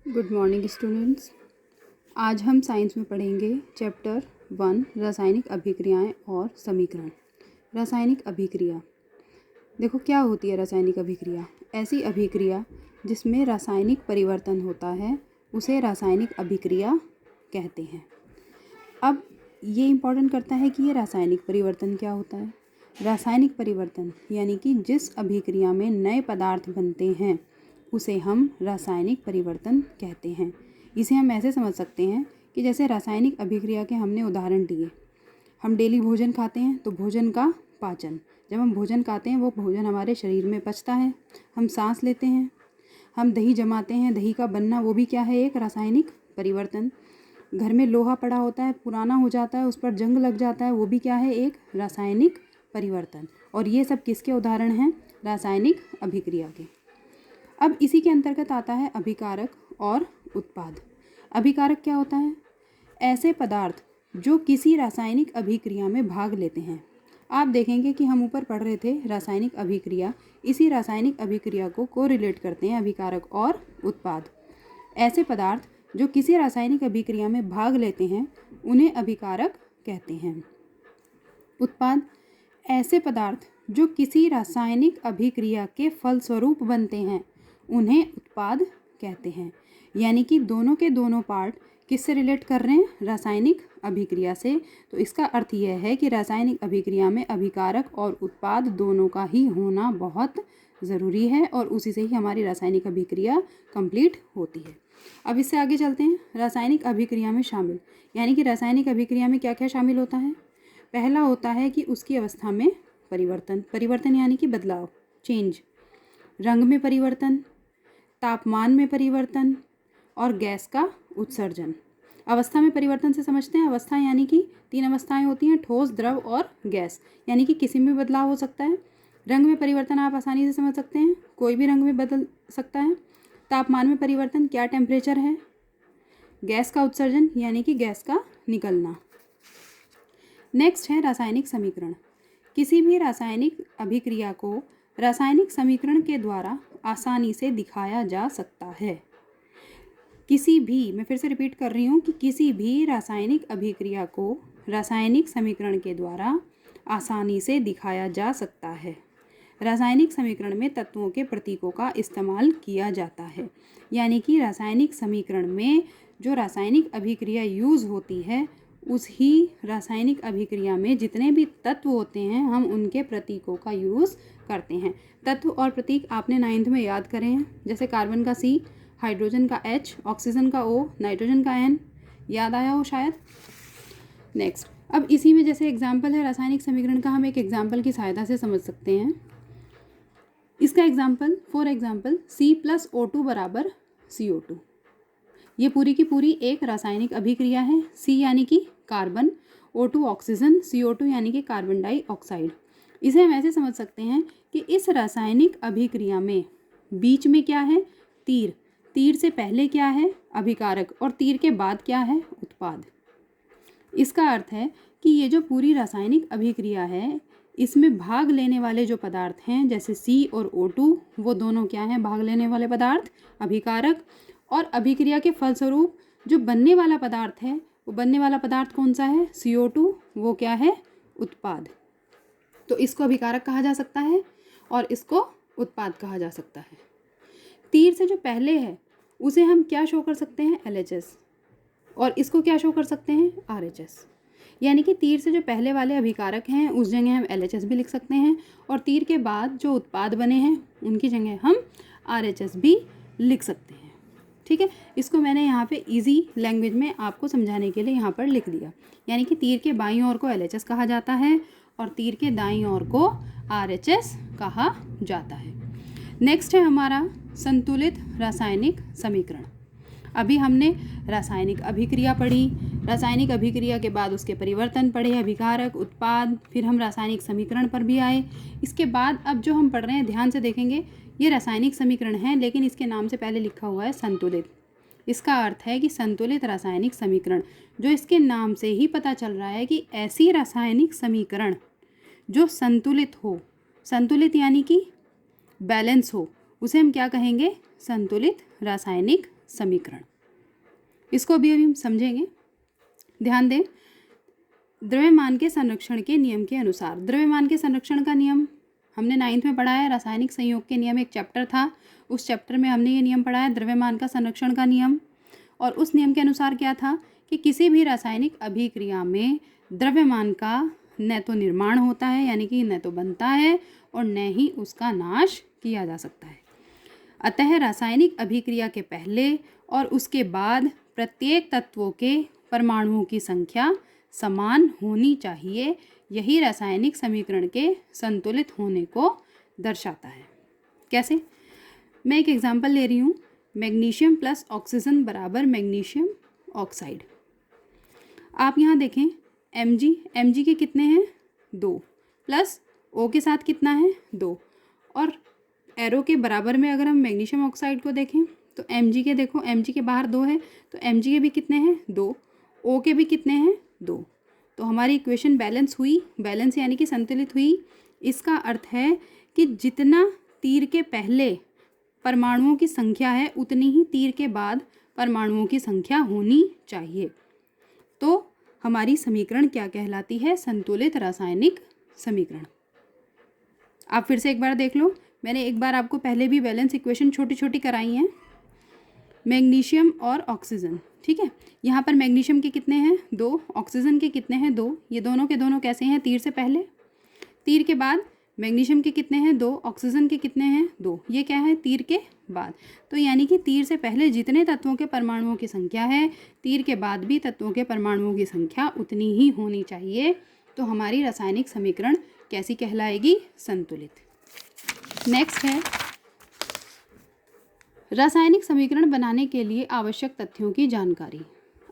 Good morning students. आज हम science में पढ़ेंगे चैप्टर 1 रासायनिक अभिक्रियाएं और समीकरण। रासायनिक अभिक्रिया, देखो क्या होती है रासायनिक अभिक्रिया। ऐसी अभिक्रिया जिसमें रासायनिक परिवर्तन होता है उसे रासायनिक अभिक्रिया कहते हैं। अब ये इम्पोर्टेंट करता है कि ये रासायनिक परिवर्तन क्या होता है। रासायनिक परिवर्तन यानी कि जिस अभिक्रिया में नए पदार्थ बनते हैं उसे हम रासायनिक परिवर्तन कहते हैं। इसे हम ऐसे समझ सकते हैं कि जैसे रासायनिक अभिक्रिया के हमने उदाहरण दिए। हम डेली भोजन खाते हैं तो भोजन का पाचन, जब हम भोजन खाते हैं वो भोजन हमारे शरीर में पचता है। हम सांस लेते हैं, हम दही जमाते हैं, दही का बनना वो भी क्या है, एक रासायनिक परिवर्तन। घर में लोहा पड़ा होता है, पुराना हो जाता है, उस पर जंग लग जाता है, वो भी क्या है, एक रासायनिक परिवर्तन। और ये सब किसके उदाहरण हैं, रासायनिक अभिक्रिया के। अब इसी के अंतर्गत आता है अभिकारक और उत्पाद। अभिकारक क्या होता है, ऐसे पदार्थ जो किसी रासायनिक अभिक्रिया में भाग लेते हैं। आप देखेंगे कि हम ऊपर पढ़ रहे थे रासायनिक अभिक्रिया, इसी रासायनिक अभिक्रिया को कोरिलेट करते हैं अभिकारक और उत्पाद। ऐसे पदार्थ जो किसी रासायनिक अभिक्रिया में भाग लेते हैं उन्हें अभिकारक कहते हैं। उत्पाद, ऐसे पदार्थ जो किसी रासायनिक अभिक्रिया के फलस्वरूप बनते हैं उन्हें उत्पाद कहते हैं। यानी कि दोनों के दोनों पार्ट किससे रिलेट कर रहे हैं, रासायनिक अभिक्रिया से। तो इसका अर्थ यह है कि रासायनिक अभिक्रिया में अभिकारक और उत्पाद दोनों का ही होना बहुत ज़रूरी है और उसी से ही हमारी रासायनिक अभिक्रिया कंप्लीट होती है। अब इससे आगे चलते हैं। रासायनिक अभिक्रिया में शामिल, यानी कि रासायनिक अभिक्रिया में क्या क्या शामिल होता है। पहला होता है कि उसकी अवस्था में परिवर्तन। परिवर्तन यानी कि बदलाव, चेंज। रंग में परिवर्तन, तापमान में परिवर्तन और गैस का उत्सर्जन। अवस्था में परिवर्तन से समझते हैं, अवस्था यानी कि 3 अवस्थाएं होती हैं, ठोस, द्रव और गैस। यानी कि किसी में बदलाव हो सकता है। रंग में परिवर्तन आप आसानी से समझ सकते हैं, कोई भी रंग में बदल सकता है। तापमान में परिवर्तन, क्या टेम्परेचर है। गैस का उत्सर्जन यानी कि गैस का निकलना। नेक्स्ट है रासायनिक समीकरण। किसी भी रासायनिक अभिक्रिया को रासायनिक समीकरण के द्वारा आसानी से दिखाया जा सकता है। किसी भी, मैं फिर से रिपीट कर रही हूँ कि किसी भी रासायनिक अभिक्रिया को रासायनिक समीकरण के द्वारा आसानी से दिखाया जा सकता है। रासायनिक समीकरण में तत्वों के प्रतीकों का इस्तेमाल किया जाता है। यानी कि रासायनिक समीकरण में जो रासायनिक अभिक्रिया यूज़ होती है उस ही रासायनिक अभिक्रिया में जितने भी तत्व होते हैं हम उनके प्रतीकों का यूज़ करते हैं। तत्व और प्रतीक आपने 9th में याद करें हैं, जैसे कार्बन का C, हाइड्रोजन का H, ऑक्सीजन का O, नाइट्रोजन का N, याद आया हो शायद। नेक्स्ट, अब इसी में जैसे एग्जाम्पल है रासायनिक समीकरण का, हम एक एग्जाम्पल की सहायता से समझ सकते हैं। इसका एग्जाम्पल, फॉर एग्जाम्पल C+O2 बराबर CO2। ये पूरी की पूरी एक रासायनिक अभिक्रिया है। C यानी कि कार्बन, O2 ऑक्सीजन, CO2 यानी कि कार्बन डाइऑक्साइड। इसे हम ऐसे समझ सकते हैं कि इस रासायनिक अभिक्रिया में बीच में क्या है, तीर। तीर से पहले क्या है, अभिकारक, और तीर के बाद क्या है, उत्पाद। इसका अर्थ है कि ये जो पूरी रासायनिक अभिक्रिया है इसमें भाग लेने वाले जो पदार्थ हैं जैसे C और O2, वो दोनों क्या हैं, भाग लेने वाले पदार्थ, अभिकारक। और अभिक्रिया के फलस्वरूप जो बनने वाला पदार्थ है, वो बनने वाला पदार्थ कौन सा है, CO2, वो क्या है, उत्पाद। तो इसको अभिकारक कहा जा सकता है और इसको उत्पाद कहा जा सकता है। तीर से जो पहले है उसे हम क्या शो कर सकते हैं, LHS, और इसको क्या शो कर सकते हैं, RHS। यानी कि तीर से जो पहले वाले अभिकारक हैं उस जगह हम LHS भी लिख सकते हैं और तीर के बाद जो उत्पाद बने हैं उनकी जगह हम RHS भी लिख सकते हैं। ठीक है, इसको मैंने यहाँ पे इजी लैंग्वेज में आपको समझाने के लिए यहाँ पर लिख दिया। यानी कि तीर के बाईं ओर को LHS कहा जाता है और तीर के दाईं ओर को RHS कहा जाता है। नेक्स्ट है हमारा संतुलित रासायनिक समीकरण। अभी हमने रासायनिक अभिक्रिया पढ़ी, रासायनिक अभिक्रिया के बाद उसके परिवर्तन पढ़े, अभिकारक, उत्पाद, फिर हम रासायनिक समीकरण पर भी आए। इसके बाद अब जो हम पढ़ रहे हैं ध्यान से देखेंगे, ये रासायनिक समीकरण है लेकिन इसके नाम से पहले लिखा हुआ है संतुलित। इसका अर्थ है कि संतुलित रासायनिक समीकरण, जो इसके नाम से ही पता चल रहा है कि ऐसी रासायनिक समीकरण जो संतुलित हो, संतुलित यानी कि बैलेंस हो, उसे हम क्या कहेंगे, संतुलित रासायनिक समीकरण। इसको अभी हम समझेंगे। ध्यान दें, द्रव्यमान के संरक्षण के नियम के अनुसार, द्रव्यमान के संरक्षण का नियम हमने 9th में पढ़ा है। रासायनिक संयोग के नियम एक चैप्टर था, उस चैप्टर में हमने ये नियम पढ़ा है, द्रव्यमान का संरक्षण का नियम। और उस नियम के अनुसार क्या था कि किसी भी रासायनिक अभिक्रिया में द्रव्यमान का न तो निर्माण होता है, यानी कि न तो बनता है, और न ही उसका नाश किया जा सकता है। अतः रासायनिक अभिक्रिया के पहले और उसके बाद प्रत्येक तत्वों के परमाणुओं की संख्या समान होनी चाहिए। यही रासायनिक समीकरण के संतुलित होने को दर्शाता है। कैसे? मैं एक एग्जांपल ले रही हूँ। मैग्नीशियम प्लस ऑक्सीजन बराबर मैग्नीशियम ऑक्साइड। आप यहाँ देखें, Mg के कितने हैं? 2, प्लस O के साथ कितना है? 2, और एरो के बराबर में अगर हम मैग्नीशियम ऑक्साइड को देखें तो Mg के देखो, Mg के बाहर 2 है, तो Mg के भी कितने हैं? 2, O के भी कितने हैं? 2। तो हमारी इक्वेशन बैलेंस हुई, बैलेंस यानी कि संतुलित हुई। इसका अर्थ है कि जितना तीर के पहले परमाणुओं की संख्या है उतनी ही तीर के बाद परमाणुओं की संख्या होनी चाहिए। तो हमारी समीकरण क्या कहलाती है? संतुलित रासायनिक समीकरण। आप फिर से एक बार देख लो, मैंने एक बार आपको पहले भी बैलेंस इक्वेशन छोटी छोटी कराई हैं। मैग्नीशियम और ऑक्सीजन, ठीक है। यहाँ पर मैग्नीशियम के कितने हैं? 2, ऑक्सीजन के कितने हैं? 2। ये दोनों के दोनों कैसे हैं? तीर से पहले। तीर के बाद मैग्नीशियम के कितने हैं? 2, ऑक्सीजन के कितने हैं? 2। ये क्या है? तीर के बाद। तो यानी कि तीर से पहले जितने तत्वों के परमाणुओं की संख्या है, तीर के बाद भी तत्वों के परमाणुओं की संख्या उतनी ही होनी चाहिए। तो हमारी रासायनिक समीकरण कैसी कहलाएगी? संतुलित। नेक्स्ट है रासायनिक समीकरण बनाने के लिए आवश्यक तथ्यों की जानकारी।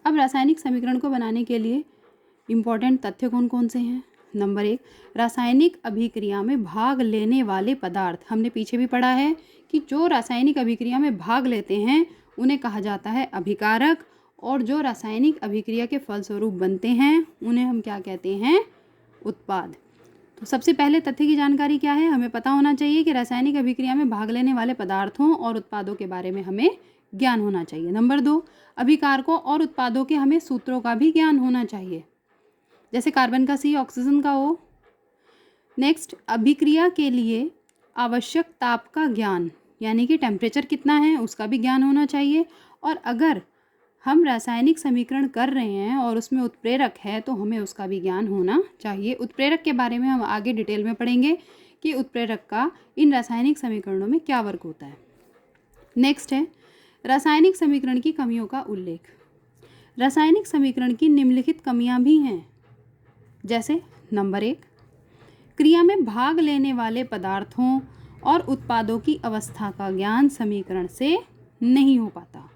अब रासायनिक समीकरण को बनाने के लिए इम्पॉर्टेंट तथ्य कौन कौन से हैं? नंबर 1, रासायनिक अभिक्रिया में भाग लेने वाले पदार्थ। हमने पीछे भी पढ़ा है कि जो रासायनिक अभिक्रिया में भाग लेते हैं उन्हें कहा जाता है अभिकारक, और जो रासायनिक अभिक्रिया के फलस्वरूप बनते हैं उन्हें हम क्या कहते हैं? उत्पाद। तो सबसे पहले तथ्य की जानकारी क्या है? हमें पता होना चाहिए कि रासायनिक अभिक्रिया में भाग लेने वाले पदार्थों और उत्पादों के बारे में हमें ज्ञान होना चाहिए। नंबर 2, अभिकारकों और उत्पादों के हमें सूत्रों का भी ज्ञान होना चाहिए, जैसे कार्बन का C, ऑक्सीजन का O। नेक्स्ट, अभिक्रिया के लिए आवश्यक ताप का ज्ञान, यानी कि टेम्परेचर कितना है उसका भी ज्ञान होना चाहिए। और अगर हम रासायनिक समीकरण कर रहे हैं और उसमें उत्प्रेरक है तो हमें उसका भी ज्ञान होना चाहिए। उत्प्रेरक के बारे में हम आगे डिटेल में पढ़ेंगे कि उत्प्रेरक का इन रासायनिक समीकरणों में क्या वर्क होता है। नेक्स्ट है रासायनिक समीकरण की कमियों का उल्लेख। रासायनिक समीकरण की निम्नलिखित कमियां भी हैं, जैसे नंबर 1, क्रिया में भाग लेने वाले पदार्थों और उत्पादों की अवस्था का ज्ञान समीकरण से नहीं हो पाता।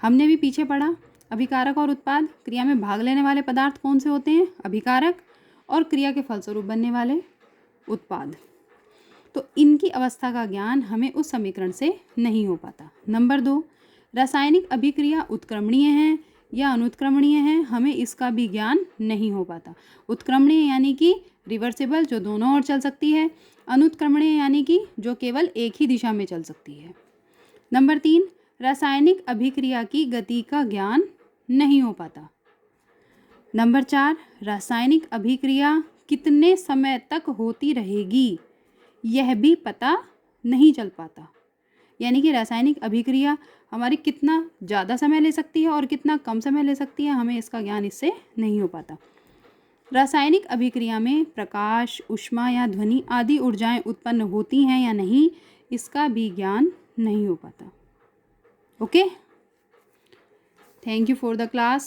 हमने भी पीछे पढ़ा, अभिकारक और उत्पाद। क्रिया में भाग लेने वाले पदार्थ कौन से होते हैं? अभिकारक, और क्रिया के फलस्वरूप बनने वाले उत्पाद। तो इनकी अवस्था का ज्ञान हमें उस समीकरण से नहीं हो पाता। नंबर 2, रासायनिक अभिक्रिया उत्क्रमणीय है या अनुत्क्रमणीय है, हमें इसका भी ज्ञान नहीं हो पाता। उत्क्रमणीय यानी कि रिवर्सिबल, जो दोनों ओर चल सकती है। अनुत्क्रमणीय यानी कि जो केवल एक ही दिशा में चल सकती है। नंबर 3, रासायनिक अभिक्रिया की गति का ज्ञान नहीं हो पाता। नंबर 4, रासायनिक अभिक्रिया कितने समय तक होती रहेगी यह भी पता नहीं चल पाता, यानी कि रासायनिक अभिक्रिया हमारी कितना ज़्यादा समय ले सकती है और कितना कम समय ले सकती है, हमें इसका ज्ञान इससे नहीं हो पाता। रासायनिक अभिक्रिया में प्रकाश, ऊष्मा या ध्वनि आदि ऊर्जाएं उत्पन्न होती हैं या नहीं, इसका भी ज्ञान नहीं हो पाता। Okay, thank you for the class.